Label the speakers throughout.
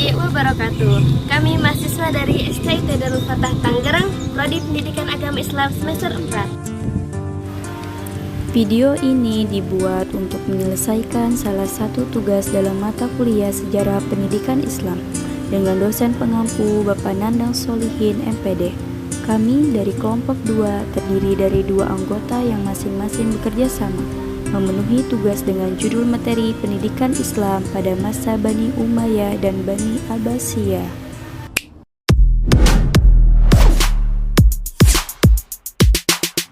Speaker 1: warahmatullahi wabarakatuh. Kami mahasiswa dari STIT Darul Fatah Tangerang, Prodi Pendidikan Agama Islam semester 4.
Speaker 2: Video ini dibuat untuk menyelesaikan salah satu tugas dalam mata kuliah Sejarah Pendidikan Islam dengan dosen pengampu Bapak Nandang Solihin MPD. Kami dari kelompok 2 terdiri dari 2 anggota yang masing-masing bekerja sama memenuhi tugas dengan judul materi pendidikan Islam pada masa Bani Umayyah dan Bani Abbasiyah.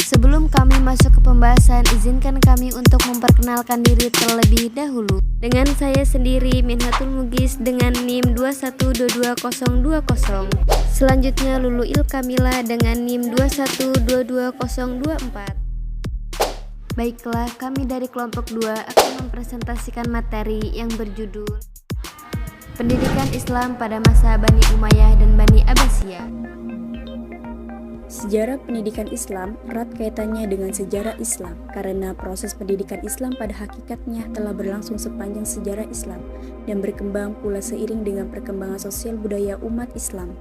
Speaker 1: Sebelum kami masuk ke pembahasan, izinkan kami untuk memperkenalkan diri terlebih dahulu. Dengan saya sendiri, Minhatul Mugis dengan NIM 2122020. Selanjutnya Lulu Ilkamila dengan NIM 2122024. Baiklah, kami dari kelompok 2 akan mempresentasikan materi yang berjudul Pendidikan Islam pada masa Bani Umayyah dan Bani Abbasiyah.
Speaker 2: Sejarah pendidikan Islam erat kaitannya dengan sejarah Islam karena proses pendidikan Islam pada hakikatnya telah berlangsung sepanjang sejarah Islam dan berkembang pula seiring dengan perkembangan sosial budaya umat Islam.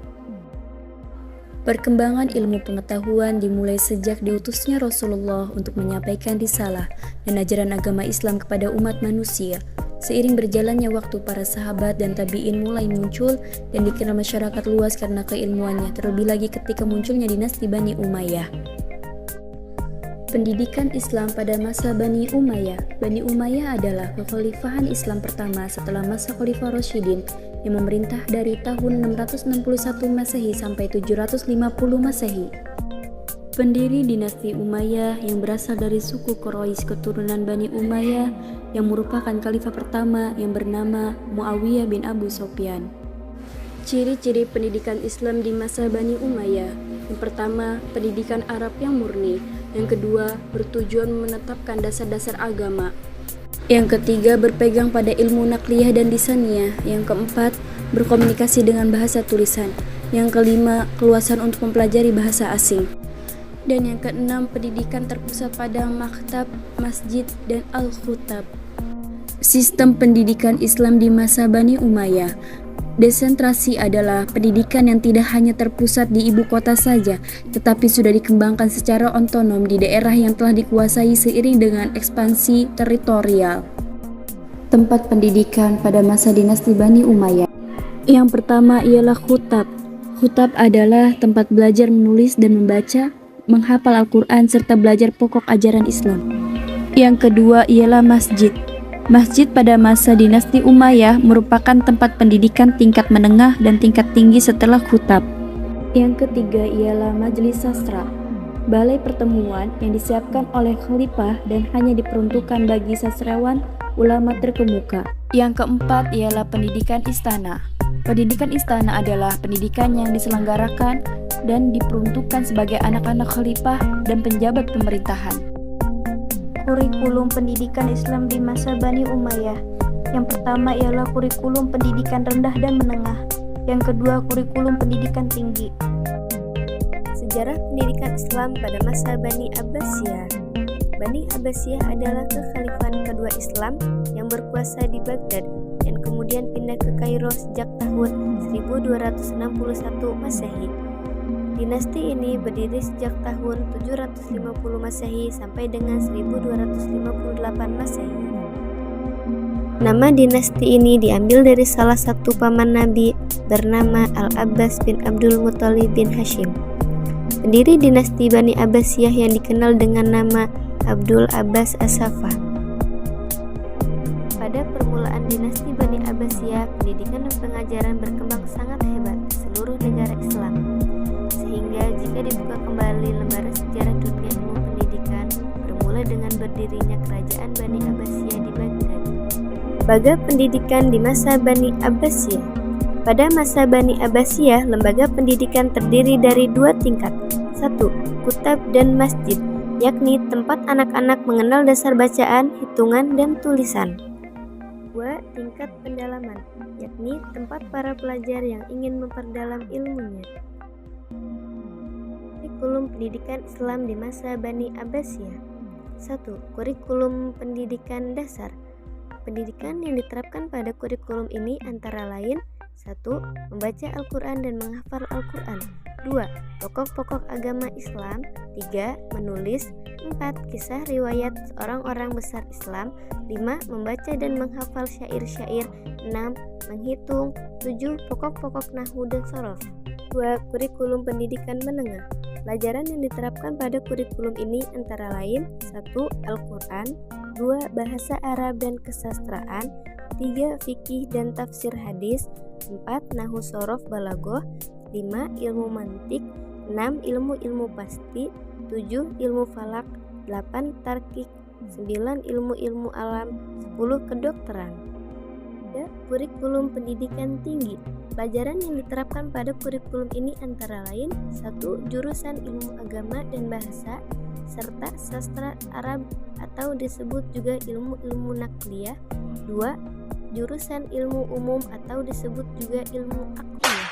Speaker 2: Perkembangan ilmu pengetahuan dimulai sejak diutusnya Rasulullah untuk menyampaikan risalah dan ajaran agama Islam kepada umat manusia. Seiring berjalannya waktu, para sahabat dan tabi'in mulai muncul dan dikenal masyarakat luas karena keilmuannya, terlebih lagi ketika munculnya dinasti Bani Umayyah. Pendidikan Islam pada masa Bani Umayyah. Bani Umayyah adalah kekhalifahan Islam pertama setelah masa Khalifah Rasyidin yang memerintah dari tahun 661 Masehi sampai 750 Masehi. Pendiri dinasti Umayyah yang berasal dari suku Quraisy keturunan Bani Umayyah yang merupakan khalifah pertama yang bernama Muawiyah bin Abu Sufyan. Ciri-ciri pendidikan Islam di masa Bani Umayyah. Yang pertama, pendidikan Arab yang murni. Yang kedua, bertujuan menetapkan dasar-dasar agama. Yang ketiga, berpegang pada ilmu nakliyah dan lisaniyah. Yang keempat, berkomunikasi dengan bahasa tulisan. Yang kelima, keluasan untuk mempelajari bahasa asing. Dan yang keenam, pendidikan terpusat pada maktab, masjid, dan al-khutab. Sistem pendidikan Islam di masa Bani Umayyah. Desentrasi adalah pendidikan yang tidak hanya terpusat di ibu kota saja, tetapi sudah dikembangkan secara otonom di daerah yang telah dikuasai seiring dengan ekspansi teritorial. Tempat pendidikan pada masa dinasti Bani Umayyah. Yang pertama ialah khutab. Khutab adalah tempat belajar menulis dan membaca, menghafal Al-Quran, serta belajar pokok ajaran Islam. Yang kedua ialah masjid. Masjid pada masa dinasti Umayyah merupakan tempat pendidikan tingkat menengah dan tingkat tinggi setelah khutab. Yang ketiga ialah majelis sastra, balai pertemuan yang disiapkan oleh khalifah dan hanya diperuntukkan bagi sastrawan ulama terkemuka. Yang keempat ialah pendidikan istana. Pendidikan istana adalah pendidikan yang diselenggarakan dan diperuntukkan sebagai anak-anak khalifah dan penjabat pemerintahan. Kurikulum pendidikan Islam di masa Bani Umayyah. Yang pertama ialah kurikulum pendidikan rendah dan menengah. Yang kedua, kurikulum pendidikan tinggi. Sejarah pendidikan Islam pada masa Bani Abbasiyah. Bani Abbasiyah adalah kekhalifahan kedua Islam yang berkuasa di Baghdad dan kemudian pindah ke Kairo sejak tahun 1261 Masehi. Dinasti ini berdiri sejak tahun 750 Masehi sampai dengan 1258 Masehi. Nama dinasti ini diambil dari salah satu paman Nabi bernama Al-Abbas bin Abdul Muthalib bin Hashim. Pendiri dinasti Bani Abbasiyah yang dikenal dengan nama Abdul Abbas As-Saffah. Pada permulaan dinasti Bani Abbasiyah, pendidikan dan pengajaran berkembang sangat hebat di seluruh negara Islam. Sehingga jika dibuka kembali lembaran sejarah dunia ilmu pendidikan, bermula dengan berdirinya kerajaan Bani Abbasiyah di Baghdad. Lembaga pendidikan di masa Bani Abbasiyah. Pada masa Bani Abbasiyah, lembaga pendidikan terdiri dari 2 tingkat. 1. Kutab dan masjid, yakni tempat anak-anak mengenal dasar bacaan, hitungan, dan tulisan. 2. Tingkat pendalaman, yakni tempat para pelajar yang ingin memperdalam ilmunya. Kurikulum pendidikan Islam di masa Bani Abbasiyah. 1. Kurikulum pendidikan dasar. Pendidikan yang diterapkan pada kurikulum ini antara lain
Speaker 1: 1. Membaca Al-Quran dan menghafal Al-Quran. 2. Pokok-pokok agama Islam. 3. Menulis. 4. Kisah riwayat orang-orang besar Islam. 5. Membaca dan menghafal syair-syair. 6. Menghitung. 7. Pokok-pokok nahwu dan shorof. 2. Kurikulum pendidikan menengah. Pelajaran yang diterapkan pada kurikulum ini antara lain 1. Al-Quran. 2. Bahasa Arab dan kesastraan. 3. Fikih dan tafsir hadis. 4. Nahwu shorof balaghah. 5. Ilmu mantik. 6. Ilmu-ilmu pasti. 7. Ilmu falak. 8. Tarkik. 9. Ilmu-ilmu alam. 10. Kedokteran. 3. Kurikulum pendidikan tinggi. Pelajaran yang diterapkan pada kurikulum ini antara lain 1. Jurusan ilmu agama dan bahasa serta sastra Arab atau disebut juga ilmu-ilmu nakliyah. 2. Jurusan ilmu umum atau disebut juga ilmu akliyah.